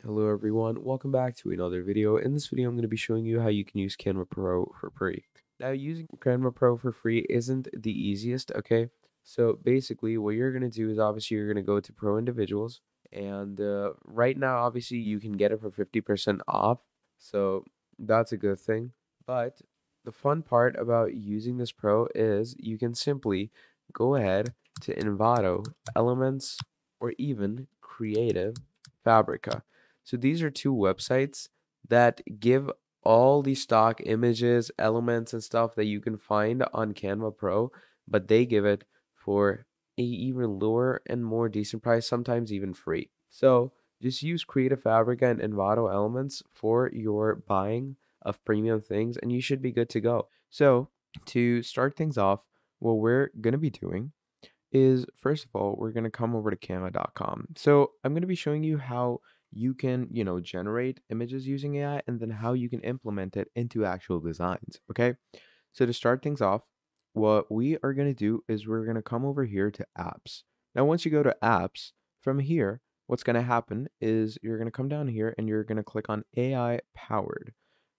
Hello everyone, welcome back to another video. In this video, I'm going to be showing you how you can use Canva Pro for free. Now, using Canva Pro for free isn't the easiest, okay? So basically, what you're going to do is obviously you're going to go to Pro Individuals, and right now, obviously, you can get it for 50% off. So that's a good thing. But the fun part about using this Pro is you can simply go ahead to Envato, Elements, or even Creative Fabrica. So these are two websites that give all the stock images, elements, and stuff that you can find on Canva Pro, but they give it for a even lower and more decent price, sometimes even free. So just use Creative Fabrica and Envato Elements for your buying of premium things, and you should be good to go. So to start things off, what we're going to be doing is, first of all, we're going to come over to canva.com. So I'm going to be showing you how you can, generate images using AI and then how you can implement it into actual designs. Okay. So to start things off, what we are going to do is we're going to come over here to apps. Now, once you go to apps, from here, what's going to happen is you're going to come down here and you're going to click on AI powered.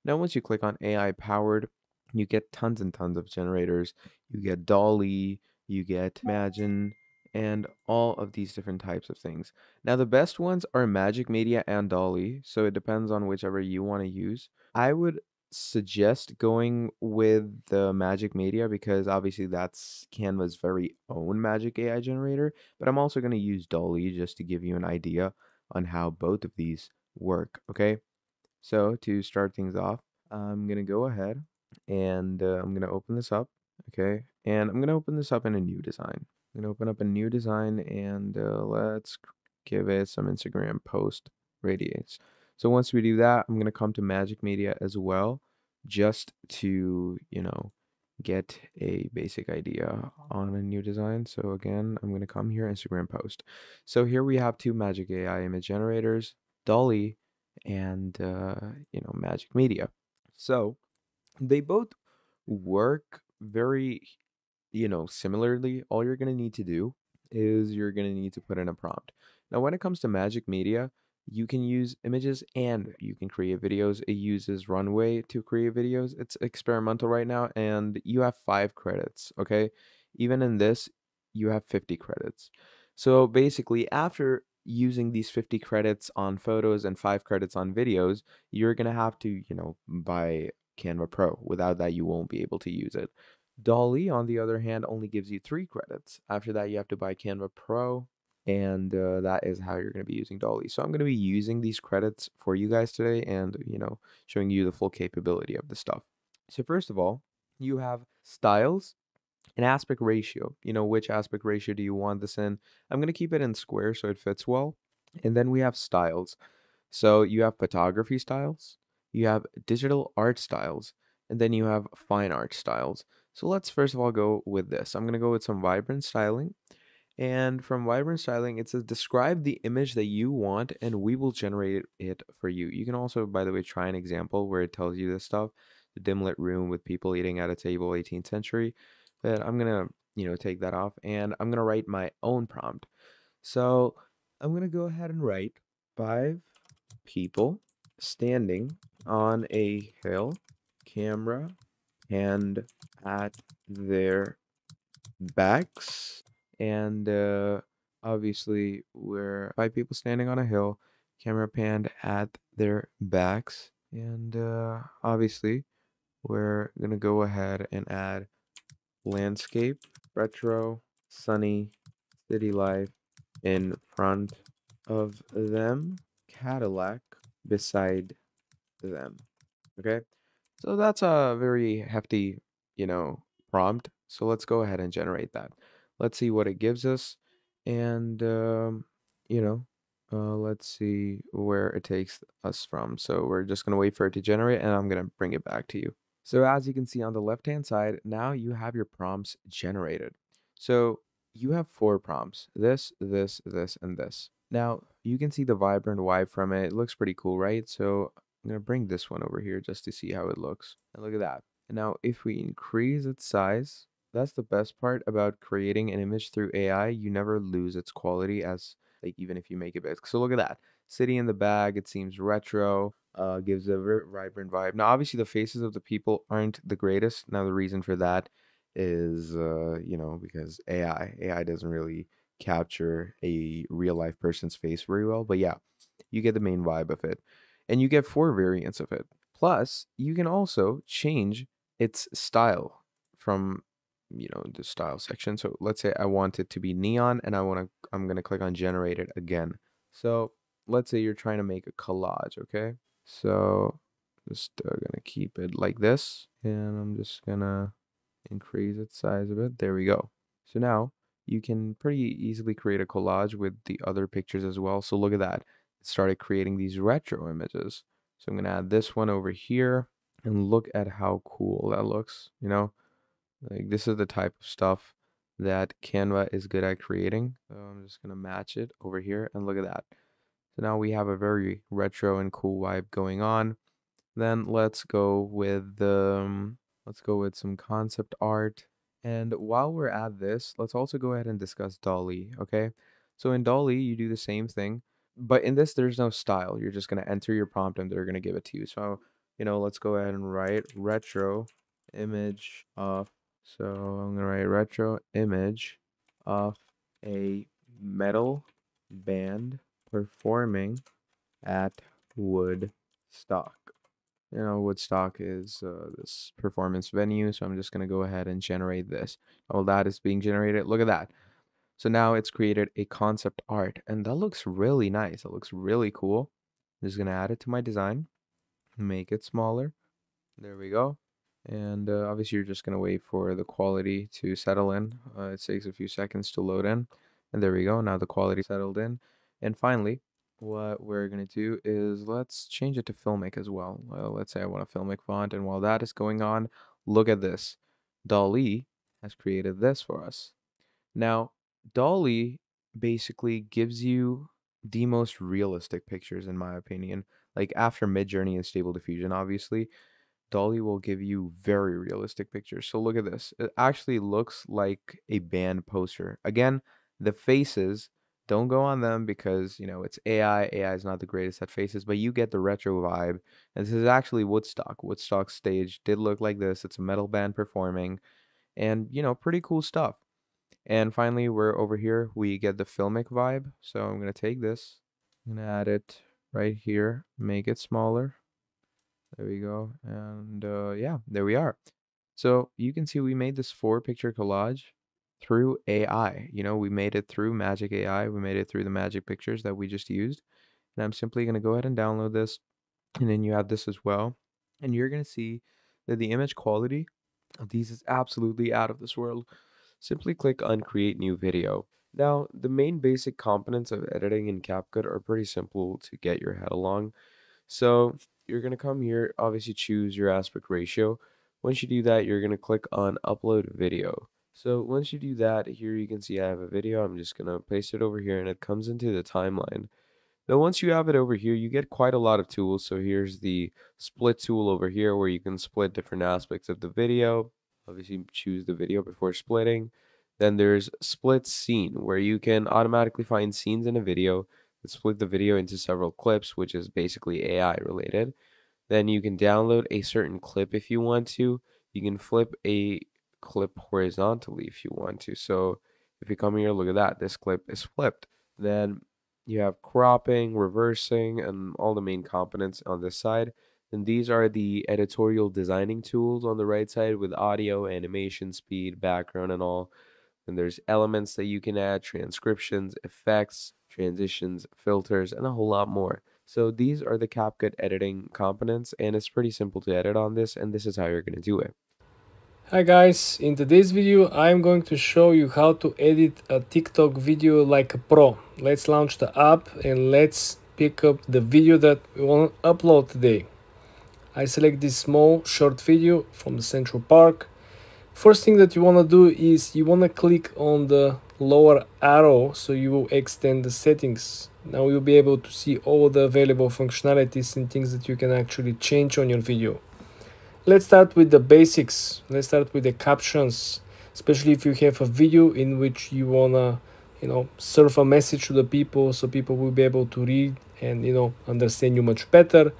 Now, once you click on AI powered, you get tons and tons of generators. You get Dolly, you get Imagine, and all of these different types of things. Now, the best ones are Magic Media and Dolly, so it depends on whichever you want to use. I would suggest going with the Magic Media because obviously that's Canva's very own Magic AI generator, but I'm also going to use Dolly just to give you an idea on how both of these work, okay? So to start things off, I'm going to go ahead and I'm going to open this up, okay? And I'm going to open this up in a new design. I'm going to open up a new design and let's give it some Instagram post radiates. So once we do that, I'm going to come to Magic Media as well, just to, get a basic idea on a new design. So again, I'm going to come here, Instagram post. So here we have two Magic AI image generators, Dolly and, Magic Media. So they both work very, similarly. All you're going to need to do is you're going to need to put in a prompt. Now, when it comes to Magic Media, you can use images and you can create videos. It uses Runway to create videos. It's experimental right now, and you have 5 credits, okay? Even in this, you have 50 credits. So basically, after using these 50 credits on photos and 5 credits on videos, you're going to have to, buy Canva Pro. Without that, you won't be able to use it. Dolly, on the other hand, only gives you 3 credits. After that, you have to buy Canva Pro, and that is how you're going to be using Dolly. So I'm going to be using these credits for you guys today and, showing you the full capability of the stuff. So first of all, you have styles and aspect ratio. Which aspect ratio do you want this in? I'm going to keep it in square so it fits well. And then we have styles. So you have photography styles, you have digital art styles, and then you have fine art styles. So let's first of all go with this. I'm going to go with some vibrant styling. And from vibrant styling, it says describe the image that you want and we will generate it for you. You can also, by the way, try an example where it tells you this stuff. The dim lit room with people eating at a table, 18th century. But I'm going to, take that off and I'm going to write my own prompt. So I'm going to go ahead and write 5 people standing on a hill, camera hand at their backs, and obviously we're 5 people standing on a hill, camera panned at their backs, and obviously we're gonna go ahead and add landscape, retro, sunny, city life in front of them, Cadillac beside them. Okay, so that's a very hefty, prompt. So let's go ahead and generate that. Let's see what it gives us, and you know, let's see where it takes us from. So we're just gonna wait for it to generate, and I'm gonna bring it back to you. So as you can see on the left-hand side, now you have your prompts generated. So you have 4 prompts, this, and this. Now you can see the vibrant vibe from it. It looks pretty cool, right? So I'm gonna bring this one over here just to see how it looks. And look at that. And now if we increase its size, that's the best part about creating an image through AI. You never lose its quality as, like, even if you make it big. So look at that. City in the bag, it seems retro, gives a very vibrant vibe. Now, obviously, the faces of the people aren't the greatest. Now, the reason for that is, because AI doesn't really capture a real life person's face very well. But yeah, you get the main vibe of it, and you get four variants of it. Plus, you can also change its style from the style section. So let's say I want it to be neon, and I'm gonna click on generate it again. So let's say you're trying to make a collage, okay? So just gonna keep it like this, and I'm just gonna increase its size a bit. There we go. So now you can pretty easily create a collage with the other pictures as well. So look at that. It started creating these retro images. So I'm gonna add this one over here, and look at how cool that looks, Like this is the type of stuff that Canva is good at creating. So I'm just gonna match it over here, and look at that. So now we have a very retro and cool vibe going on. Then let's go with some concept art. And while we're at this, let's also go ahead and discuss Dolly, okay? So in Dolly, you do the same thing, but in this, there's no style. You're just gonna enter your prompt and they're gonna give it to you. So, let's go ahead and write retro image of, so I'm gonna write retro image of a metal band performing at Woodstock. Woodstock is this performance venue, so I'm just going to go ahead and generate this. All that is being generated. Look at that. So now it's created a concept art, and that looks really nice. It looks really cool. I'm just going to add it to my design, make it smaller. There we go. And obviously, you're just going to wait for the quality to settle in. It takes a few seconds to load in. And there we go. Now the quality settled in. And finally, what we're going to do is let's change it to Filmic as well. Let's say I want a Filmic font. And while that is going on, look at this. Dalli has created this for us. Now, Dalli basically gives you the most realistic pictures, in my opinion. Like after Midjourney and Stable Diffusion, obviously, Dalli will give you very realistic pictures. So look at this. It actually looks like a band poster. Again, the faces, don't go on them because, it's AI. AI is not the greatest at faces, but you get the retro vibe. And this is actually Woodstock. Woodstock stage did look like this. It's a metal band performing and, pretty cool stuff. And finally, we're over here. We get the filmic vibe. So I'm going to take this. I'm going to add it right here. Make it smaller. There we go. And yeah, there we are. So you can see we made this 4-picture collage through AI. We made it through Magic AI. We made it through the Magic Pictures that we just used. And I'm simply going to go ahead and download this. And then you have this as well. And you're going to see that the image quality of these is absolutely out of this world. Simply click on Create New Video. Now, the main basic components of editing in CapCut are pretty simple to get your head along. So you're going to come here, obviously choose your aspect ratio. Once you do that, you're going to click on upload video. So once you do that, here you can see I have a video. I'm just going to paste it over here and it comes into the timeline. Now, once you have it over here, you get quite a lot of tools. So here's the split tool over here where you can split different aspects of the video. Obviously, choose the video before splitting. Then there's split scene where you can automatically find scenes in a video and split the video into several clips, which is basically AI related. Then you can download a certain clip if you want to. You can flip a clip horizontally if you want to. So if you come here, look at that. This clip is flipped. Then you have cropping, reversing, and all the main components on this side. And these are the editorial designing tools on the right side with audio, animation, speed, background, and all. And there's elements that you can add, transcriptions, effects, transitions, filters, and a whole lot more. So these are the CapCut editing components, and it's pretty simple to edit on this, and this is how you're going to do it. Hi guys, in today's video I'm going to show you how to edit a TikTok video like a pro. Let's launch the app and let's pick up the video that we want to upload today. I select this small short video from the Central Park. First thing that you want to do is you want to click on the lower arrow so you will extend the settings. Now you'll be able to see all the available functionalities and things that you can actually change on your video. Let's start with the basics. Let's start with the captions, especially if you have a video in which you wanna serve a message to the people, so people will be able to read and understand you much better.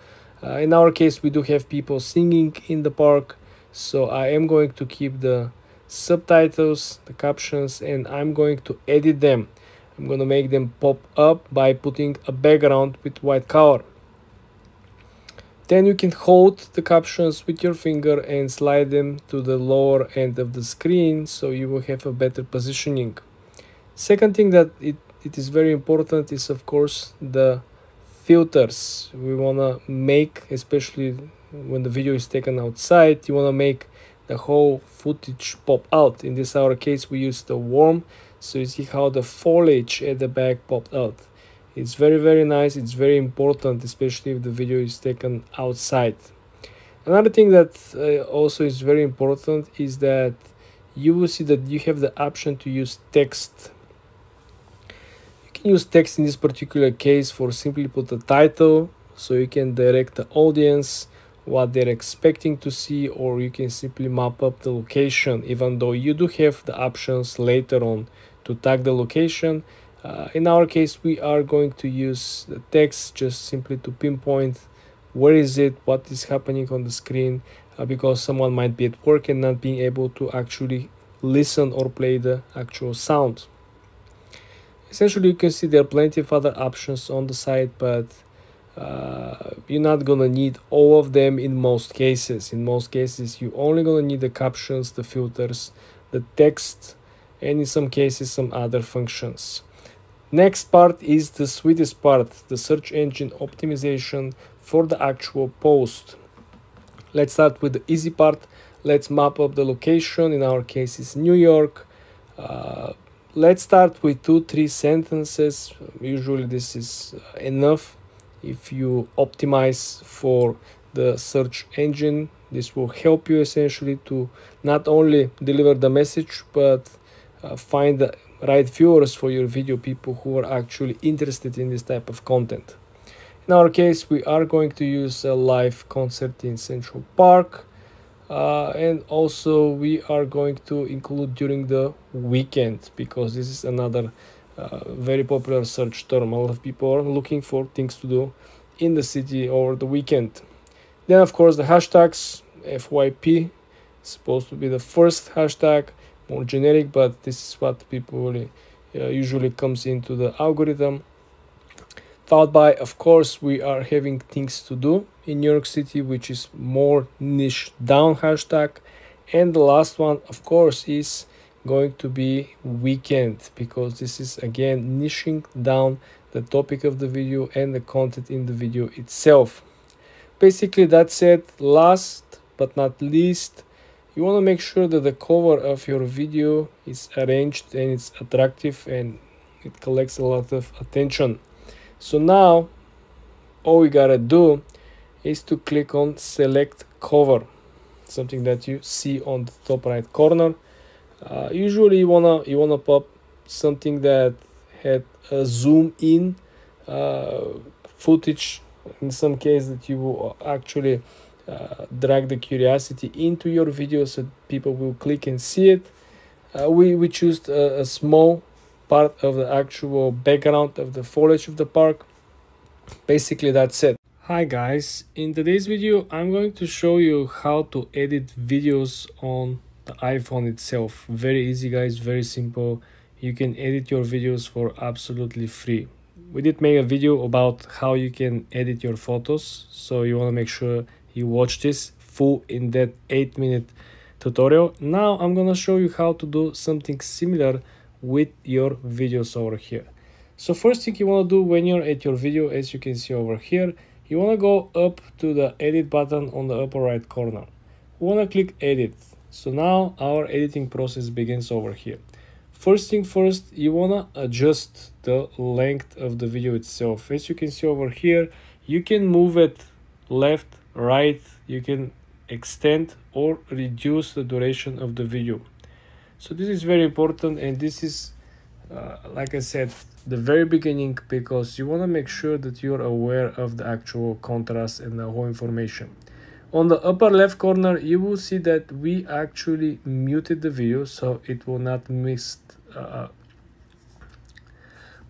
In our case, we do have people singing in the park, so I am going to keep the subtitles, the captions, and I'm going to edit them. I'm going to make them pop up by putting a background with white color. Then you can hold the captions with your finger and slide them to the lower end of the screen, so you will have a better positioning. Second thing that it is very important is, of course, the filters we want to make, especially when the video is taken outside. You want to make the whole footage pop out. In this our case, we use the worm, so you see how the foliage at the back popped out. It's very nice. It's very important, especially if the video is taken outside. Another thing that also is very important is that you will see that you have the option to use text. You can use text in this particular case for simply put a title, so you can direct the audience what they're expecting to see, or you can simply map up the location, even though you do have the options later on to tag the location. In our case, we are going to use the text just simply to pinpoint where is it, what is happening on the screen, because someone might be at work and not being able to actually listen or play the actual sound. Essentially, you can see there are plenty of other options on the site, but you're not gonna need all of them in most cases. In most cases, you're only gonna need the captions, the filters, the text, and in some cases some other functions. Next part is the sweetest part, the search engine optimization for the actual post. Let's start with the easy part. Let's map up the location. In our case, it's New York. Let's start with 2-3 sentences. Usually this is enough. If you optimize for the search engine, this will help you essentially to not only deliver the message, but find the right viewers for your video, people who are actually interested in this type of content. In our case, we are going to use a live concert in Central Park, and also we are going to include during the weekend, because this is another very popular search term. A lot of people are looking for things to do in the city over the weekend. Then of course the hashtags. FYP is supposed to be the first hashtag, more generic, but this is what people really usually comes into the algorithm. Followed by, of course, we are having things to do in New York City, which is more niche down hashtag. And the last one, of course, is going to be weekend, because this is again niching down the topic of the video and the content in the video itself. Basically, that's it. Last but not least, you want to make sure that the cover of your video is arranged and it's attractive and it collects a lot of attention. So now all we gotta do is to click on select cover, something that you see on the top right corner. Usually you wanna pop something that had a zoom in footage. In some case that you will actually drag the curiosity into your video so people will click and see it. We chose a small part of the actual background of the foliage of the park. Basically, that's it. Hi guys, in today's video I'm going to show you how to edit videos on the iPhone itself. Very easy guys, very simple. You can edit your videos for absolutely free. We did make a video about how you can edit your photos, so you want to make sure you watch this full in that 8-minute tutorial. Now I'm gonna show you how to do something similar with your videos over here. So first thing you want to do when you're at your video, as you can see over here, you want to go up to the edit button on the upper right corner. You want to click edit. So now our editing process begins over here. First thing first, you want to adjust the length of the video itself. As you can see over here, you can move it left, right, you can extend or reduce the duration of the video. So this is very important, and this is like I said, the very beginning, because you want to make sure that you're aware of the actual contrast and the whole information. On the upper left corner, you will see that we actually muted the video, so it will not miss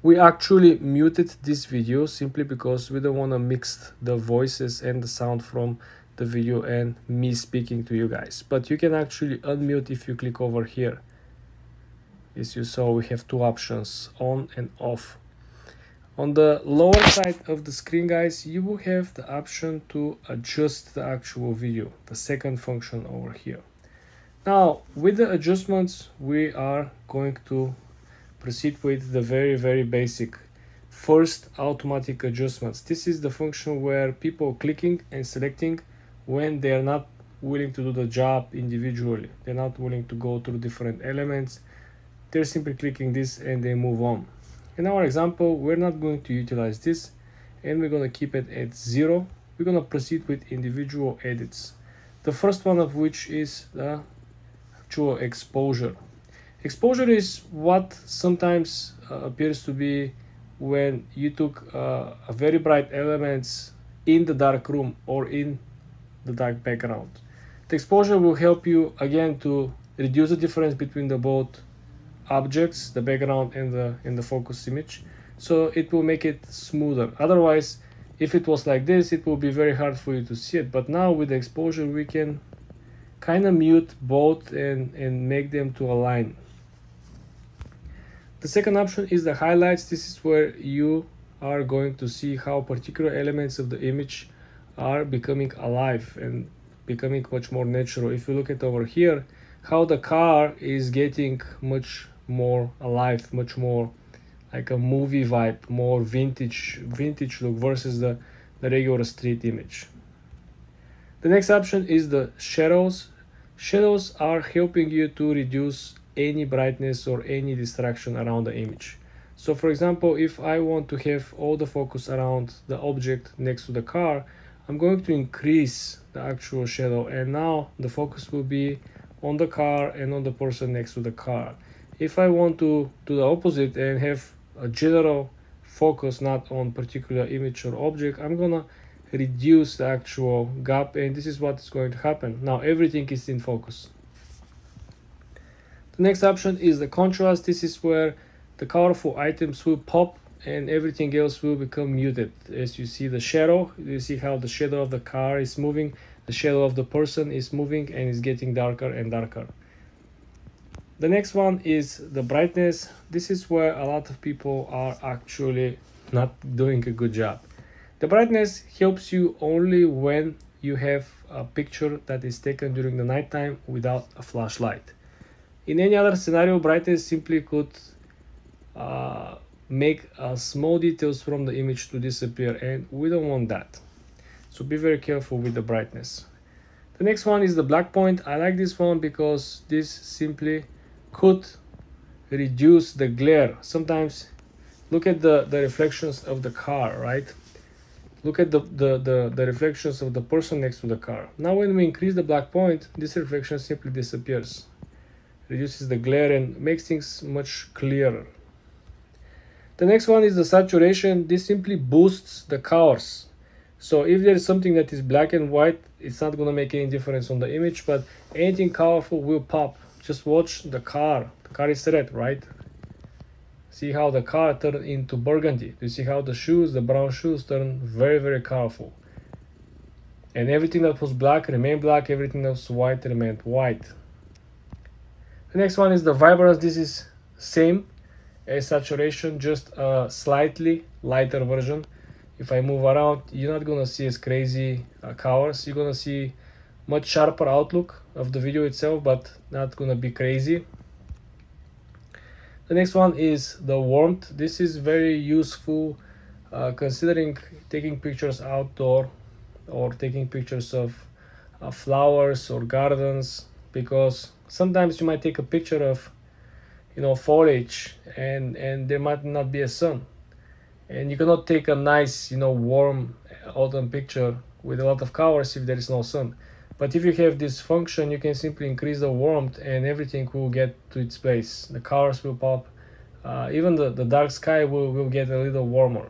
We actually muted this video simply because we don't want to mix the voices and the sound from the video and me speaking to you guys. But you can actually unmute if you click over here. As you saw, we have two options, on and off. On the lower side of the screen, guys, you will have the option to adjust the actual video, the second function over here. Now, with the adjustments, we are going to proceed with the very basic first automatic adjustments. This is the function where people clicking and selecting when they are not willing to do the job individually. They're not willing to go through different elements. They're simply clicking this and they move on. In our example, we're not going to utilize this and we're going to keep it at 0. We're going to proceed with individual edits. The first one of which is the actual exposure. Exposure is what sometimes appears to be when you took a very bright elements in the dark room or in the dark background. The exposure will help you again to reduce the difference between the both objects, the background and the focus image, so it will make it smoother. Otherwise, if it was like this, it will be very hard for you to see it. But now with the exposure, we can kind of mute both and make them to align. The second option is the highlights. This is where you are going to see how particular elements of the image are becoming alive and becoming much more natural. If you look at over here, how the car is getting much more alive, much more like a movie vibe, more vintage look versus the regular street image. The next option is the shadows. Shadows are helping you to reduce any brightness or any distraction around the image. So for example, if I want to have all the focus around the object next to the car, I'm going to increase the actual shadow, and now the focus will be on the car and on the person next to the car. If I want to do the opposite and have a general focus not on particular image or object, I'm gonna reduce the actual gap, and this is what is going to happen. Now everything is in focus. The next option is the contrast. This is where the colorful items will pop and everything else will become muted. As you see the shadow, you see how the shadow of the car is moving, the shadow of the person is moving and is getting darker and darker. The next one is the brightness. This is where a lot of people are actually not doing a good job. The brightness helps you only when you have a picture that is taken during the nighttime without a flashlight. In any other scenario, brightness simply could make small details from the image to disappear, and we don't want that. So be very careful with the brightness. The next one is the black point. I like this one because this simply could reduce the glare. Sometimes look at the reflections of the car, right? Look at the reflections of the person next to the car. Now when we increase the black point, this reflection simply disappears, reduces the glare and makes things much clearer. The next one is the saturation. This simply boosts the colors. So if there is something that is black and white, it's not going to make any difference on the image, but anything colorful will pop. Just watch the car. The car is red, right? See how the car turned into burgundy. You see how the shoes, the brown shoes, turn very colorful. And everything that was black remained black, everything that was white remained white. The next one is the vibrance. This is same as saturation, just a slightly lighter version. If I move around, you're not gonna see as crazy colors. You're gonna see much sharper outlook of the video itself, but not gonna be crazy. The next one is the warmth. This is very useful considering taking pictures outdoor or taking pictures of flowers or gardens, because sometimes you might take a picture of foliage and there might not be a sun, and you cannot take a nice warm autumn picture with a lot of colors if there is no sun. But if you have this function, you can simply increase the warmth and everything will get to its place. The colors will pop, even the dark sky will get a little warmer.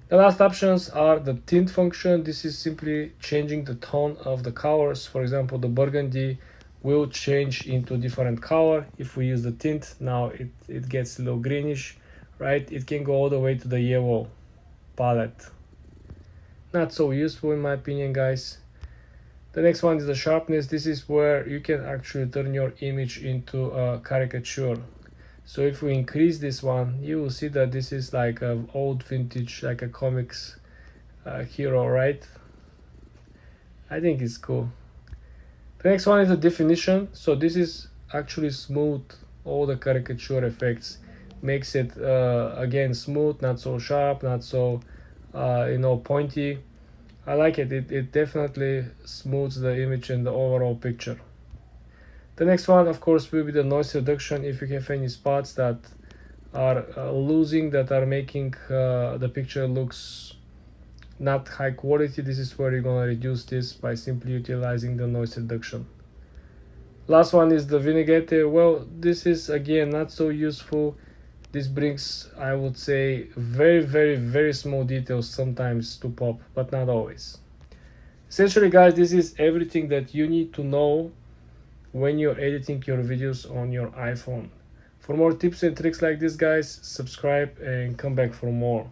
The last options are the tint function. This is simply changing the tone of the colors. For example, the burgundy will change into different color if we use the tint. Now it gets a little greenish. right? It can go all the way to the yellow palette. Not so useful in my opinion, guys. The next one is the sharpness. This is where you can actually turn your image into a caricature. So if we increase this one, you will see that this is like an old vintage, like a comics hero, right? I think it's cool. The next one is the definition. So this is actually smooth all the caricature effects, makes it again smooth, not so sharp, not so pointy. I like it. It definitely smooths the image and the overall picture. The next one, of course, will be the noise reduction. If you have any spots that are losing, that are making the picture looks not high quality, this is where you're gonna reduce this by simply utilizing the noise reduction. Last one is the vignette. Well, this is again not so useful. This brings, I would say, very small details sometimes to pop, but not always. Essentially, guys, this is everything that you need to know when you're editing your videos on your iPhone. For more tips and tricks like this, guys, subscribe and come back for more.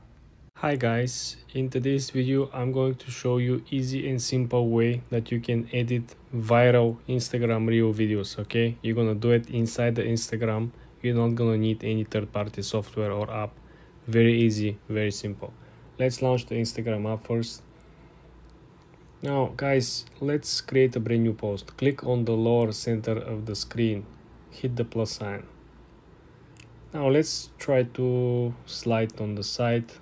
Hi guys, in today's video I'm going to show you easy and simple way that you can edit viral Instagram reel videos, okay? You're gonna do it inside the Instagram. You're not gonna need any third-party software or app. Very easy, very simple. Let's launch the Instagram app first. Now guys, let's create a brand new post. Click on the lower center of the screen, hit the plus sign. Now let's try to slide on the side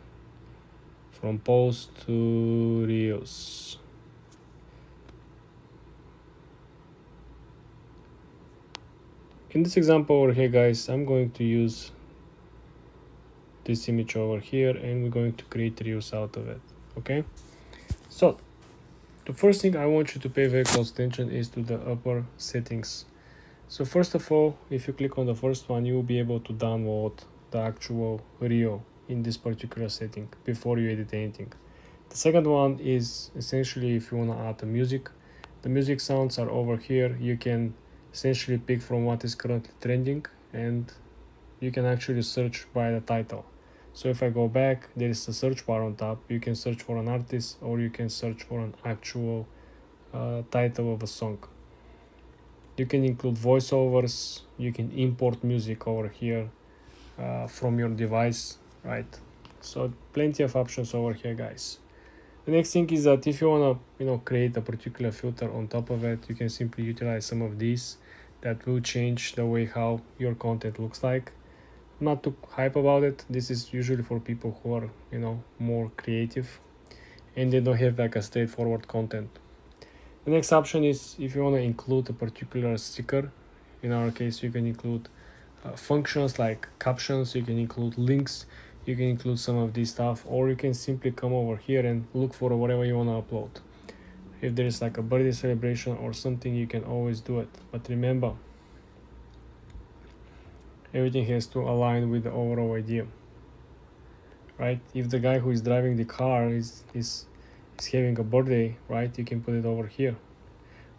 from post to reels. In this example over here, guys, I'm going to use this image over here and we're going to create reels out of it. Okay, so the first thing I want you to pay very close attention is to the upper settings. So first of all, if you click on the first one, you will be able to download the actual reel in this particular setting before you edit anything. The second one is essentially if you want to add the music sounds are over here. You can essentially pick from what is currently trending and you can actually search by the title. So if I go back, there is a search bar on top. You can search for an artist or you can search for an actual title of a song. You can include voiceovers, you can import music over here from your device, right? So plenty of options over here, guys. The next thing is that if you want to create a particular filter on top of it, you can simply utilize some of these that will change the way how your content looks like. Not too hype about it. This is usually for people who are more creative and they don't have like a straightforward content. The next option is if you want to include a particular sticker. In our case, you can include functions like captions, you can include links, you can include some of this stuff, or you can simply come over here and look for whatever you want to upload. If there is like a birthday celebration or something, you can always do it. But remember, everything has to align with the overall idea, right? If the guy who is driving the car is having a birthday, right, you can put it over here,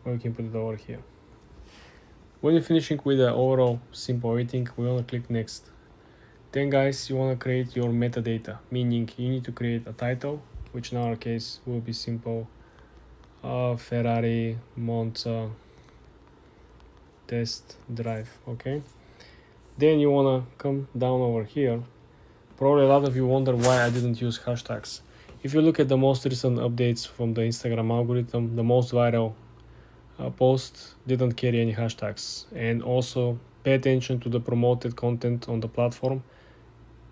or you can put it over here. When you're finishing with the overall simple editing, we want to click next. Then guys, you want to create your metadata, meaning you need to create a title, which in our case will be simple Ferrari Monza test drive. Okay, then you want to come down over here. Probably a lot of you wonder why I didn't use hashtags. If you look at the most recent updates from the Instagram algorithm, the most viral post didn't carry any hashtags. And also pay attention to the promoted content on the platform.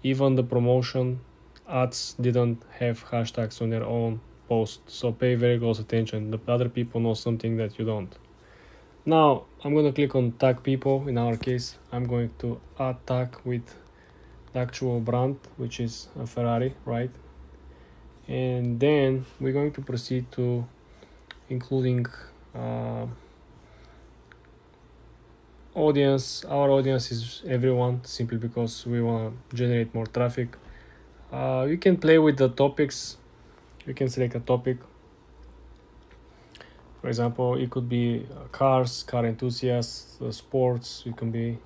Even the promotion ads didn't have hashtags on their own post, so pay very close attention. The other people know something that you don't. Now I'm going to click on tag people. In our case, I'm going to add tag with the actual brand, which is a Ferrari, right? And then we're going to proceed to including audience. Our audience is everyone, simply because we want to generate more traffic. You can play with the topics. You can select a topic. For example, it could be cars, car enthusiasts, sports. It can be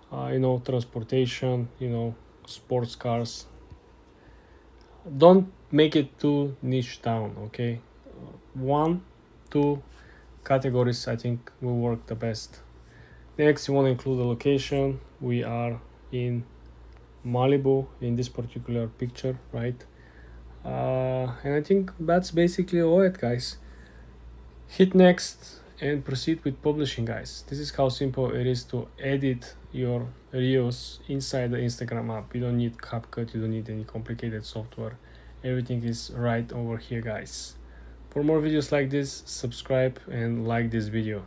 transportation, sports cars. Don't make it too niche down, okay? One, two categories I think will work the best. Next, you want to include the location. We are in Malibu in this particular picture, right? And I think that's basically all it, guys. Hit next and proceed with publishing, guys. This is how simple it is to edit your reels inside the Instagram app. You don't need CapCut, you don't need any complicated software. Everything is right over here, guys. For more videos like this, subscribe and like this video.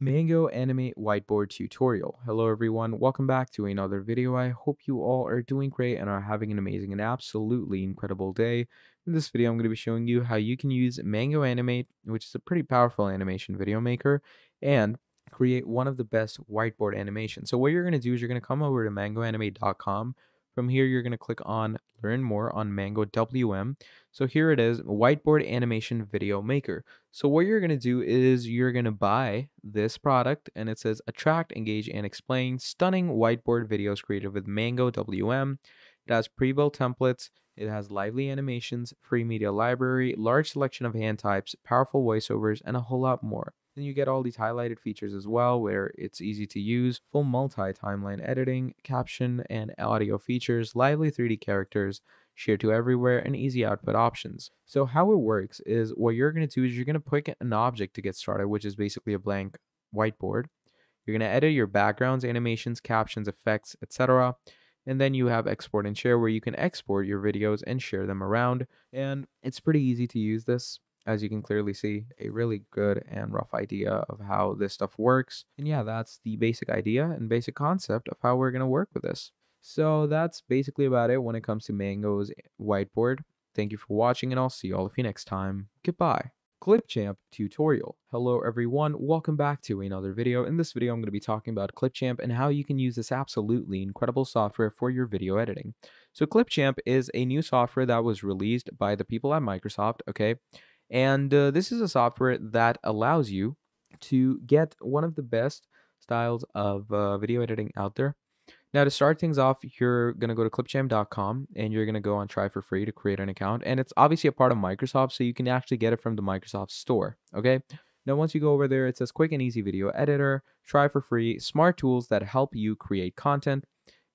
Mango Animate Whiteboard Tutorial. Hello everyone, welcome back to another video. I hope you all are doing great and are having an amazing and absolutely incredible day. In this video, I'm going to be showing you how you can use Mango Animate, which is a pretty powerful animation video maker, and create one of the best whiteboard animations. So what you're going to do is you're going to come over to mangoanimate.com. From here, you're going to click on Learn More on Mango WM. So here it is, Whiteboard Animation Video Maker. So what you're going to do is you're going to buy this product, and it says Attract, Engage, and Explain Stunning Whiteboard Videos Created with Mango WM. It has pre-built templates. It has lively animations, free media library, large selection of hand types, powerful voiceovers, and a whole lot more. Then you get all these highlighted features as well, where it's easy to use, full multi-timeline editing, caption and audio features, lively 3D characters, share to everywhere, and easy output options. So how it works is what you're going to do is you're going to pick an object to get started, which is basically a blank whiteboard. You're going to edit your backgrounds, animations, captions, effects, etc. And then you have export and share, where you can export your videos and share them around. And it's pretty easy to use this. As you can clearly see, a really good and rough idea of how this stuff works. And yeah, that's the basic idea and basic concept of how we're going to work with this. So that's basically about it when it comes to Mango's whiteboard. Thank you for watching, and I'll see all of you next time. Goodbye. Clipchamp tutorial. Hello everyone, welcome back to another video. In this video, I'm going to be talking about Clipchamp and how you can use this absolutely incredible software for your video editing. So Clipchamp is a new software that was released by the people at Microsoft, okay? And this is a software that allows you to get one of the best styles of video editing out there. Now, to start things off, you're going to go to clipchamp.com and you're going to go on try for free to create an account. And it's obviously a part of Microsoft, so you can actually get it from the Microsoft store. Okay. Now, once you go over there, it says quick and easy video editor, try for free, smart tools that help you create content.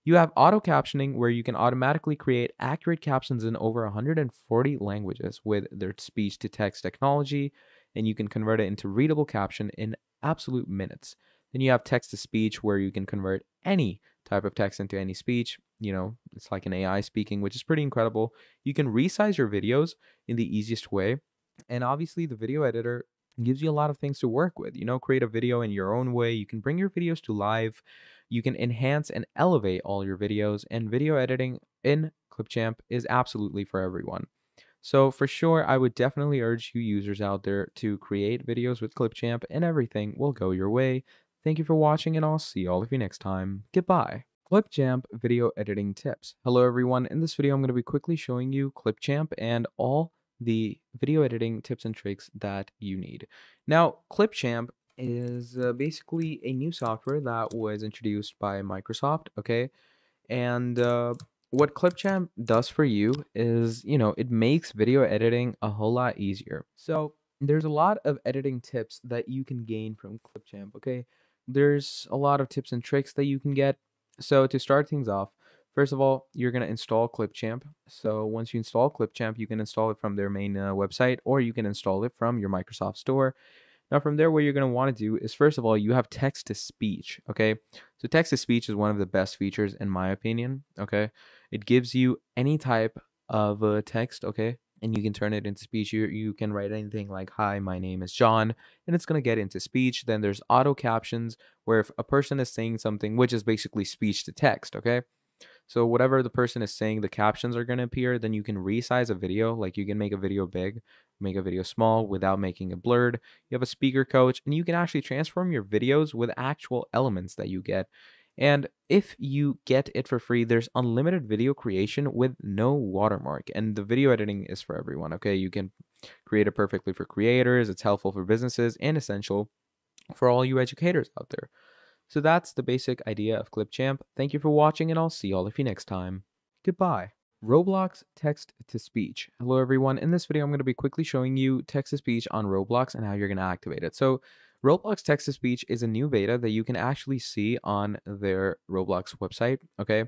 You have auto captioning, where you can automatically create accurate captions in over 140 languages with their speech to text technology, and you can convert it into readable caption in absolute minutes. Then you have text to speech, where you can convert any type of text into any speech. You know, it's like an AI speaking, which is pretty incredible. You can resize your videos in the easiest way. And obviously, the video editor gives you a lot of things to work with. You know, create a video in your own way. You can bring your videos to life. You can enhance and elevate all your videos. And video editing in Clipchamp is absolutely for everyone. So for sure, I would definitely urge you users out there to create videos with Clipchamp, and everything will go your way. Thank you for watching, and I'll see all of you next time. Goodbye. Clipchamp video editing tips. Hello everyone. In this video, I'm going to be quickly showing you Clipchamp and all the video editing tips and tricks that you need. Now, Clipchamp is basically a new software that was introduced by Microsoft, okay? And what Clipchamp does for you is, you know, it makes video editing a whole lot easier. So there's a lot of editing tips that you can gain from Clipchamp, okay? There's a lot of tips and tricks that you can get. So to start things off, first of all, you're going to install Clipchamp. So once you install Clipchamp, you can install it from their main website, or you can install it from your Microsoft Store. Now, from there, what you're going to want to do is, first of all, you have text to speech, okay? So text to speech is one of the best features, in my opinion, okay? It gives you any type of text, okay? And you can turn it into speech. You can write anything like, hi, my name is John, and it's going to get into speech. Then there's auto captions, where if a person is saying something, which is basically speech to text, okay? So whatever the person is saying, the captions are going to appear. Then you can resize a video, like you can make a video big, make a video small without making it blurred. You have a speaker coach, and you can actually transform your videos with actual elements that you get. And if you get it for free, there's unlimited video creation with no watermark. And the video editing is for everyone, okay? You can create it perfectly for creators. It's helpful for businesses and essential for all you educators out there. So that's the basic idea of Clipchamp. Thank you for watching, and I'll see all of you next time. Goodbye. Roblox text-to-speech. Hello everyone, in this video I'm going to be quickly showing you text-to-speech on Roblox and how you're going to activate it. So Roblox text-to-speech is a new beta that you can actually see on their Roblox website, okay?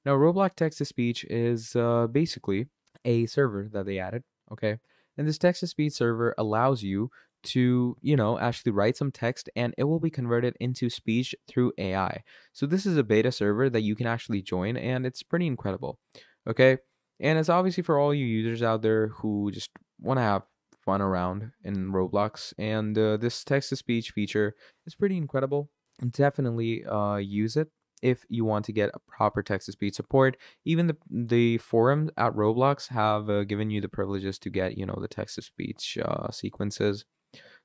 Now Roblox text-to-speech is basically a server that they added, okay? And this text-to-speech server allows you to, actually write some text and it will be converted into speech through AI. So this is a beta server that you can actually join and it's pretty incredible. Okay. And it's obviously for all you users out there who just want to have fun around in Roblox. And this text to speech feature is pretty incredible. Definitely use it if you want to get a proper text to speech support. Even the forums at Roblox have given you the privileges to get, the text to speech sequences.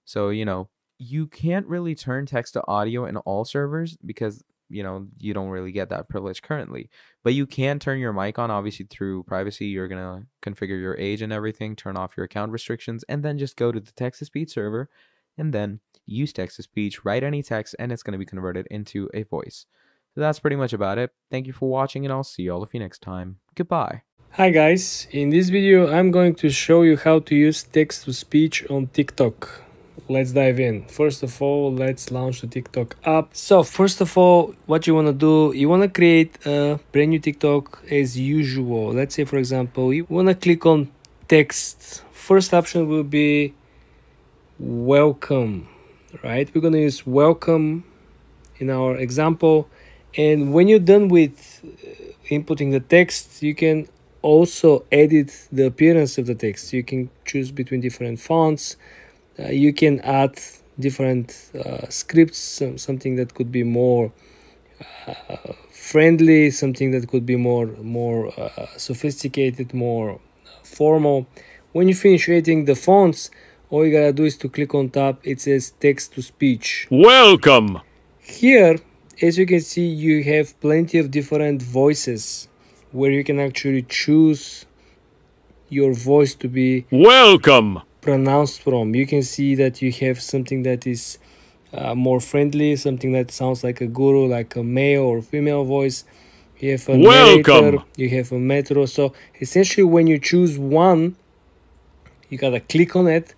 So, you can't really turn text to audio in all servers because, you don't really get that privilege currently. But you can turn your mic on, obviously through privacy. You're going to configure your age and everything, turn off your account restrictions, and then just go to the text-to-speech server and then use text-to-speech, write any text, and it's going to be converted into a voice. So that's pretty much about it. Thank you for watching, and I'll see all of you next time. Goodbye. Hi guys, in this video I'm going to show you how to use text-to-speech on TikTok. Let's dive in. First of all, let's launch the TikTok app. So first of all, what you want to do, you want to create a brand new TikTok as usual. Let's say, for example, you want to click on text. First option will be welcome, right? We're going to use welcome in our example. And when you're done with inputting the text, you can also edit the appearance of the text. You can choose between different fonts. You can add different scripts, something that could be more friendly, something that could be more sophisticated, more formal. When you finish editing the fonts, all you gotta do is to click on top. It says text to speech. Welcome. Here, as you can see, you have plenty of different voices where you can actually choose your voice to be Welcome. pronounced from. You can see that you have something that is more friendly, something that sounds like a guru, like a male or female voice. You have a narrator, you have a metro. So essentially when you choose one, you gotta click on it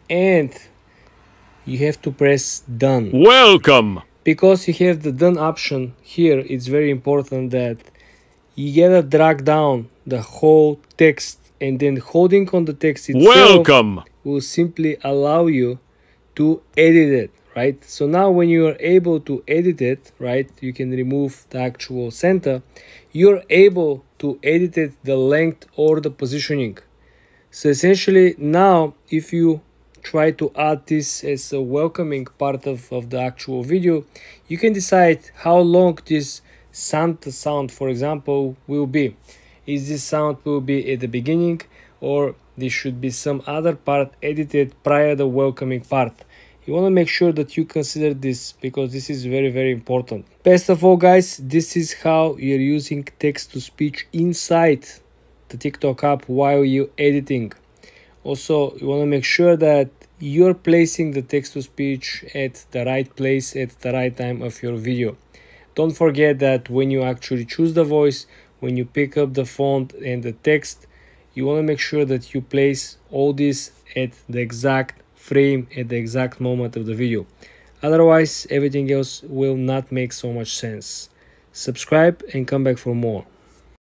and you have to press done. Welcome. Because you have the done option here, it's very important that you gotta drag down the whole text, and then holding on the text itself will simply allow you to edit it, right? So now when you are able to edit it, right, you can remove the actual center. You're able to edit it the length or the positioning. So essentially now if you try to add this as a welcoming part of the actual video, you can decide how long this sound, for example, will be. Is this sound will be at the beginning, or this should be some other part edited prior the welcoming part? You want to make sure that you consider this because this is very, very important. Best of all, guys, this is how you're using text to speech inside the TikTok app while you're editing. Also, you want to make sure that you're placing the text to speech at the right place at the right time of your video. Don't forget that when you actually choose the voice, when you pick up the font and the text, you want to make sure that you place all this at the exact frame, at the exact moment of the video. Otherwise, everything else will not make so much sense. Subscribe and come back for more.